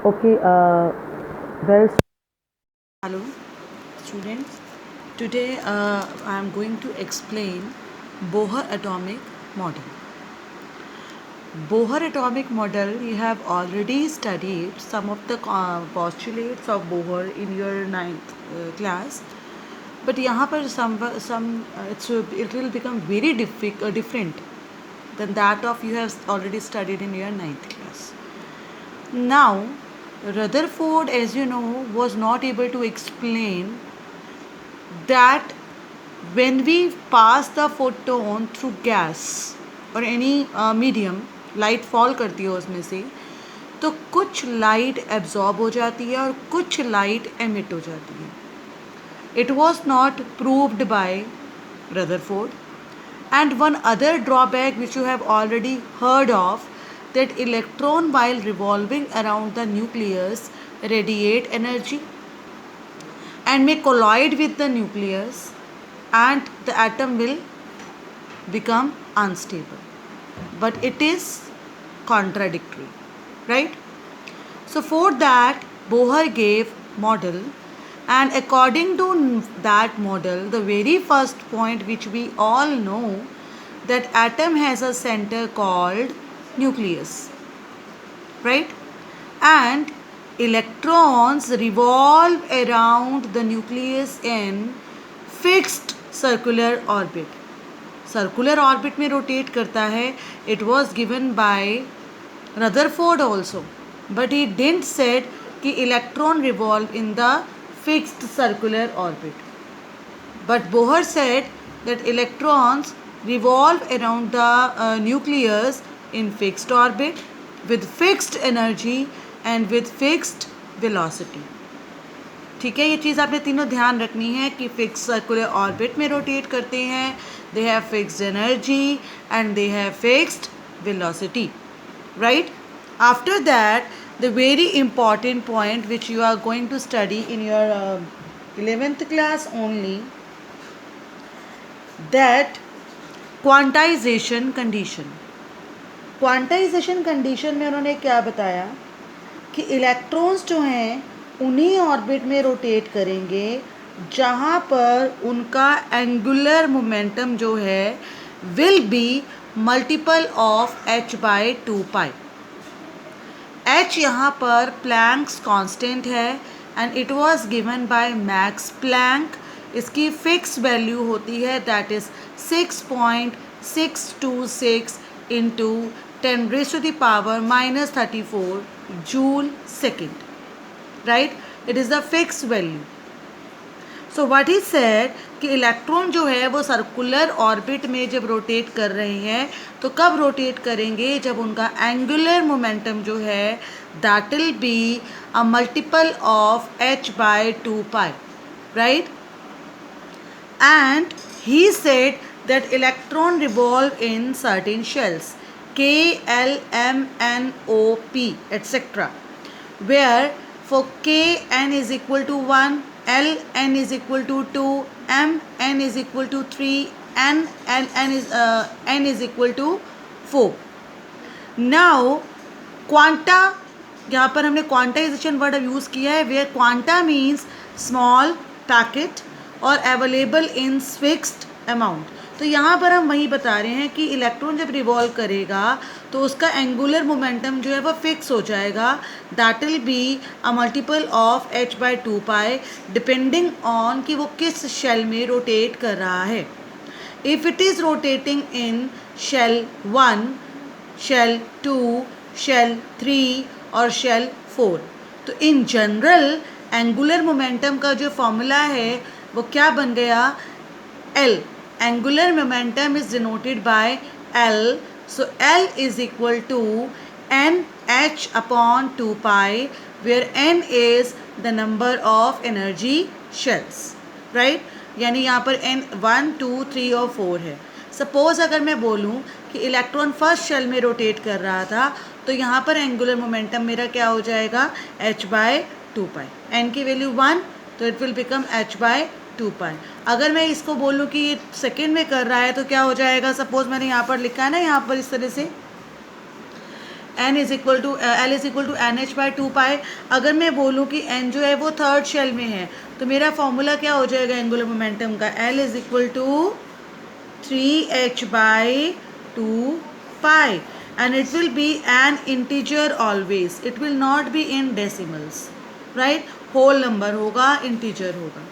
Okay, well, Hello, students. Today I am going to explain Bohr atomic model. Bohr atomic model, you have already studied some of the postulates of Bohr in your ninth class. But यहाँ पर it will become very different than that of you have already studied in your ninth class. Now, Rutherford, as you know, was not able to explain that when we pass the photon through gas or any medium, light fall करती है उसमें से, तो कुछ light absorb हो जाती है और कुछ लाइट एमिट हो जाती है. It was not proved by Rutherford. And one other drawback which you have already heard of, that electron while revolving around the nucleus radiate energy and may collide with the nucleus and the atom will become unstable. But it is contradictory, right? So for that Bohr gave model, and according to that model, the very first point which we all know, that atom has a center called nucleus, right? And electrons revolve around the nucleus in fixed circular orbit. Circular orbit में rotate करता है. It was given by Rutherford also, but he didn't said कि electron revolve in the fixed circular orbit. But Bohr said that electrons revolve around the nucleus in fixed orbit with fixed energy and with fixed velocity. ठीक है, ये चीज़ आपने तीनों ध्यान रखनी है कि फिक्स सर्कुलर ऑर्बिट में रोटेट करते हैं. They have fixed energy and they have fixed velocity, right. After that the very important point which you are going to study in your 11th class only, that quantization condition. Quantization condition में उन्होंने क्या बताया कि electrons जो हैं उन्हीं orbit में rotate करेंगे जहाँ पर उनका एंगुलर मोमेंटम जो है will be multiple of h/2π. h यहाँ पर प्लैंक्स कांस्टेंट है and it was given by Max Planck. इसकी फिक्स वैल्यू होती है, that is 6.626 into 10⁻⁻34 joule second, right. It is the fix value. So what he said कि electron जो है वो सर्कुलर ऑर्बिट में जब रोटेट कर रहे हैं तो कब रोटेट करेंगे, जब उनका एंगुलर मोमेंटम जो है that will be a multiple of h/2π, right. And he said that electron revolve in certain shells, K, L, M, N, O, P, etc., where for K n is equal to 1, L n is equal to 2, M n is equal to 3, n is equal to 4. Now quanta, यहाँ पर हमने quantization word use किया है, where quanta means small packet और available in fixed amount. तो यहाँ पर हम वही बता रहे हैं कि इलेक्ट्रॉन जब रिवॉल्व करेगा तो उसका एंगुलर मोमेंटम जो है वो फिक्स हो जाएगा. That will be a multiple of h/2π depending on कि वो किस शेल में रोटेट कर रहा है. If it is rotating in shell 1, shell 2, shell 3 और शेल 4, तो इन जनरल एंगुलर मोमेंटम का जो फॉर्मूला है वो क्या बन गया, L. Angular momentum is denoted by L. So L is equal to NH/2π, where N is the number of energy shells, right. यानी यहाँ पर N 1, 2, 3 और 4 है. सपोज अगर मैं बोलूँ कि इलेक्ट्रॉन फर्स्ट शेल में रोटेट कर रहा था तो यहाँ पर एंगुलर मोमेंटम मेरा क्या हो जाएगा, h/2π. N की वैल्यू 1 तो इट विल बिकम h/2π. अगर मैं इसको बोलूँ कि ये सेकेंड में कर रहा है तो क्या हो जाएगा, सपोज मैंने यहाँ पर लिखा है ना, यहाँ पर इस तरह से n is equal to L is equal to n h by two pi. अगर मैं बोलूँ कि एन जो है वो थर्ड शेल में है तो मेरा फॉर्मूला क्या हो जाएगा एंगुलर मोमेंटम का, L is equal to 3h by 2 pi, and it will be an integer always, it will not be in decimals, right? whole number होगा, integer होगा,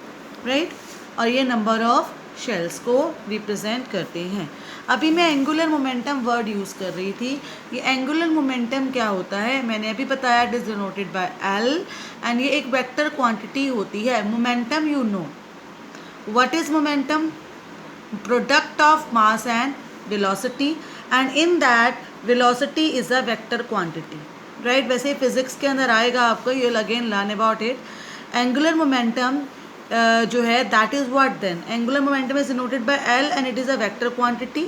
right? और ये number of shells को represent करते हैं। अभी मैं एंगुलर मोमेंटम वर्ड यूज़ कर रही थी। ये एंगुलर मोमेंटम क्या होता है मैंने अभी बताया, it is denoted by L, and ये एक वेक्टर क्वांटिटी होती है। Momentum you know, what is momentum? product of mass and velocity, and in that velocity is a vector quantity, right? वैसे फिजिक्स के अंदर आएगा आपको, you'll again learn about it. angular momentum जो है that is what then angular momentum is denoted by L and it is a vector quantity।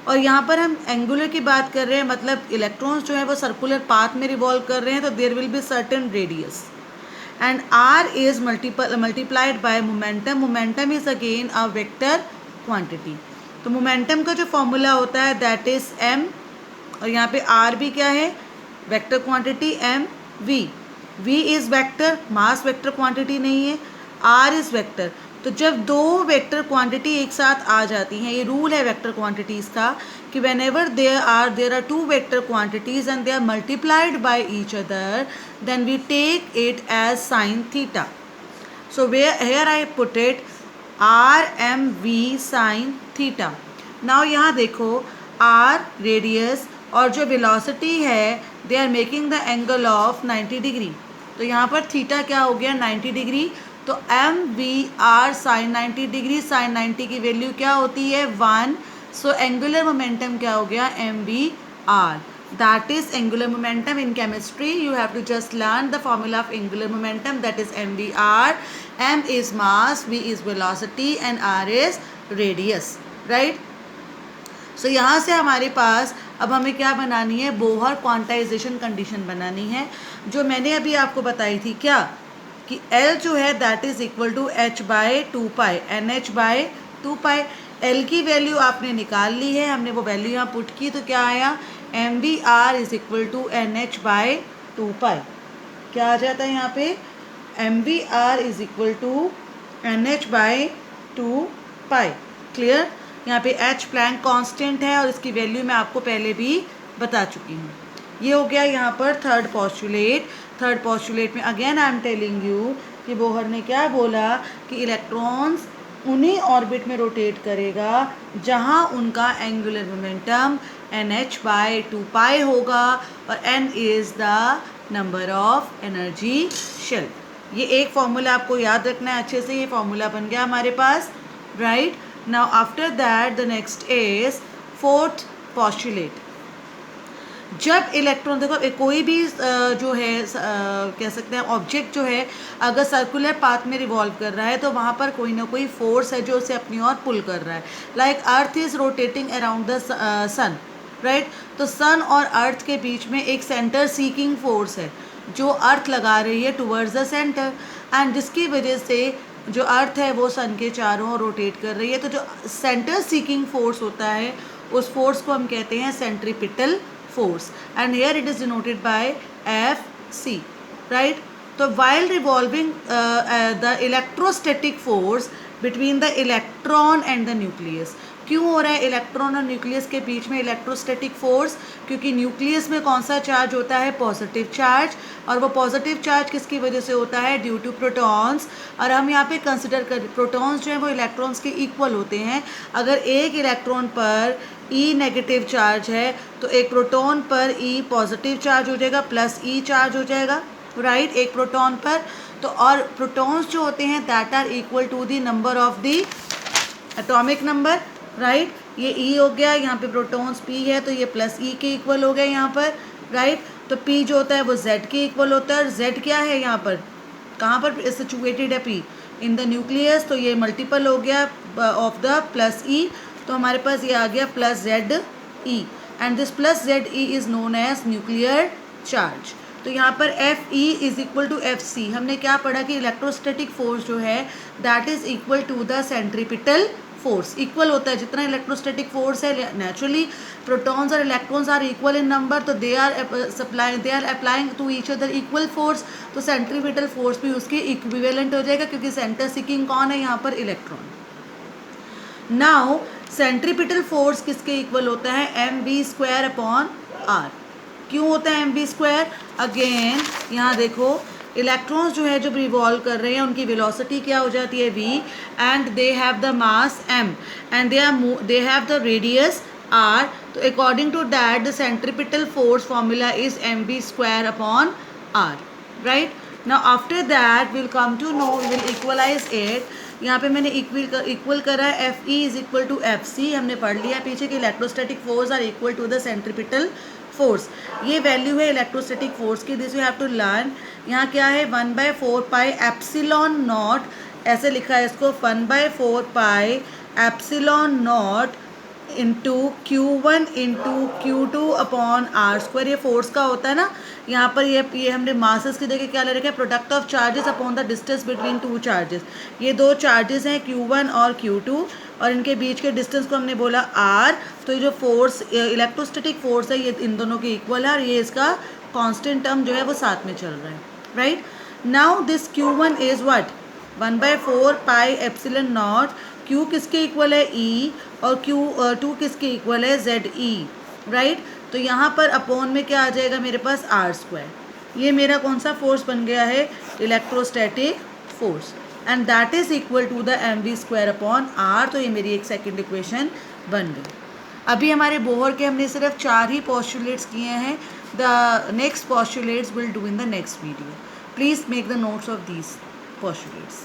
और यहाँ पर हम एंगुलर की बात कर रहे हैं, मतलब इलेक्ट्रॉन्स जो है वो सर्कुलर पाथ में रिवॉल्व कर रहे हैं, तो there will be certain radius, and r is multiplied by momentum, momentum is again a vector quantity. तो मोमेंटम का जो फॉर्मूला होता है दैट इज m, और यहाँ पे r भी क्या है, vector quantity m v। v is vector, mass vector quantity नहीं है, r इज वेक्टर। तो जब दो वेक्टर क्वांटिटी एक साथ आ जाती हैं, ये रूल है वेक्टर क्वांटिटीज़ का कि whenever there are two vector quantities and they are multiplied by each other, then we take it as sine theta. So here I put it r m v sine theta. Now यहाँ देखो r radius और जो velocity है they are making the angle of 90 degree, तो यहाँ पर theta क्या हो गया 90 डिग्री। तो m v r sine 90 degree, sine 90 की वैल्यू क्या होती है 1। सो एंगुलर मोमेंटम क्या हो गया m v r, that is angular momentum. In chemistry you have to just learn the formula of angular momentum, that is mvr. m is mass, v is velocity and r is radius, right? so यहाँ से हमारे पास अब हमें क्या बनानी है, Bohr quantization condition बनानी है, जो मैंने अभी आपको बताई थी क्या कि L जो है that is equal to h by two pi, n h by two pi. L की वैल्यू आपने निकाल ली है, हमने वो वैल्यू यहाँ पुट की, तो क्या आया m v r is equal to n h by two pi. क्या आ जाता है यहाँ पे m v r is equal to n h by two pi. Clear? यहाँ पे एच प्लैंक कांस्टेंट है और इसकी वैल्यू मैं आपको पहले भी बता चुकी हूँ। ये हो गया यहाँ पर थर्ड पॉस्टुलेट। थर्ड पॉस्टुलेट में again I am telling you कि बोहर ने क्या बोला कि इलेक्ट्रॉन्स उन्हीं ऑर्बिट में रोटेट करेगा जहाँ उनका angular momentum n h by two pi होगा, और n is the number of energy shell. ये एक फॉर्मूला आपको याद रखना है अच्छे से, ये फॉर्मूला बन गया हमारे पास, right? Now after that the next is fourth postulate. जब इलेक्ट्रॉन देखो कोई भी जो है कह सकते हैं ऑब्जेक्ट जो है अगर सर्कुलर पाथ में रिवॉल्व कर रहा है तो वहाँ पर कोई ना कोई फोर्स है जो उसे अपनी ओर पुल कर रहा है। Like earth is rotating around the sun, right? तो सन और अर्थ के बीच में एक सेंटर सीकिंग फोर्स है जो अर्थ लगा रही है टुवर्ड्स द सेंटर, एंड जिसकी वजह से जो अर्थ है वो सन के चारों ओर रोटेट कर रही है। तो जो सेंटर सीकिंग फोर्स होता है उस फोर्स को हम कहते हैं centripetal force, and here it is denoted by Fc, right? So while revolving the electrostatic force between the electron and the nucleus, क्यों हो रहा है इलेक्ट्रॉन और न्यूक्लियस के बीच में इलेक्ट्रोस्टैटिक फोर्स? क्योंकि न्यूक्लियस में कौन सा चार्ज होता है, पॉजिटिव चार्ज, और वो पॉजिटिव चार्ज किसकी वजह से होता है, ड्यू टू प्रोटॉन्स। और हम यहाँ पे कंसिडर कर प्रोटॉन्स जो है वो इलेक्ट्रॉन्स के इक्वल होते हैं। अगर एक इलेक्ट्रॉन पर ई नेगेटिव चार्ज है तो एक प्रोटॉन पर ई पॉजिटिव चार्ज हो जाएगा, प्लस ई चार्ज हो जाएगा, राइट? एक प्रोटॉन पर। तो और प्रोटॉन्स जो होते हैं that are equal to the number of the atomic number, right? ये ई हो गया, यहाँ पे प्रोटॉन्स पी है तो ये प्लस ई के इक्वल हो गया यहाँ पर, राइट? तो पी जो होता है वो जेड के इक्वल होता है, और जेड क्या है यहाँ पर, कहाँ पर सिचुएटेड है पी, इन द न्यूक्लियस। तो ये मल्टीपल हो गया ऑफ द प्लस ई, तो हमारे पास ये आ गया plus Z e, and this plus Z e is known as nuclear charge. तो यहाँ पर F E is equal to F सी। हमने क्या पढ़ा कि इलेक्ट्रोस्टैटिक फोर्स जो है that is equal to the centripetal force equal होता है, जितना इलेक्ट्रोस्टैटिक फोर्स है नेचुरली प्रोटॉन्स और electrons are equal in number, तो they are applying to each other equal force, तो सेंट्रीपिटल फोर्स भी उसके इक्विवेलेंट हो जाएगा, क्योंकि सेंटर सीकिंग कौन है यहाँ पर, इलेक्ट्रॉन। नाउ सेंट्रीपिटल फोर्स किसके इक्वल होता है, m v square upon r. क्यों होता है एम वी स्क्वायर, अगेन यहाँ देखो इलेक्ट्रॉन्स जो है जब रिवॉल्व कर रहे हैं उनकी वेलोसिटी क्या हो जाती है v, and they have the mass m, and they have the radius r, तो according to that the centripetal force formula is mv square upon r, right. Now after that will come to know, will equalize it. यहाँ पे मैंने equal करा है F E is equal to F सी, हमने पढ़ लिया पीछे कि electrostatic force are equal to the centripetal force. ये वैल्यू है इलेक्ट्रोस्टैटिक फोर्स की, this you have to learn. यहाँ क्या है 1/4 पाई एप्सिलॉन नॉट, ऐसे लिखा है इसको 1/4 pi epsilon naught into Q1 into Q2 upon r square. ये फोर्स का होता है ना, यहाँ पर ये हमने मासेस की जगह क्या ले रखा है, product of charges upon the distance between two charges. ये दो चार्जेस हैं Q1 और Q2, और इनके बीच के डिस्टेंस को हमने बोला R। तो ये जो फोर्स इलेक्ट्रोस्टैटिक फोर्स है ये इन दोनों के इक्वल है, और ये इसका कांस्टेंट टर्म जो है वो साथ में चल रहा है, right. Now this Q1 is what, 1/4 pi epsilon not, Q किसके इक्वल है E, और Q2 किसके इक्वल है ZE, राइट। तो यहाँ पर अपॉन में क्या आ जाएगा मेरे पास, आर स्क्वायर। ये मेरा कौन सा फोर्स बन गया है, electrostatic force, and that is equal to the m v square upon r. तो ये मेरी एक सेकेंड इक्वेशन बन गई। अभी हमारे बोहर के हमने सिर्फ 4 ही पॉस्टुलेट्स किए हैं, the next postulates will do in the next video. Please make the notes of these postulates.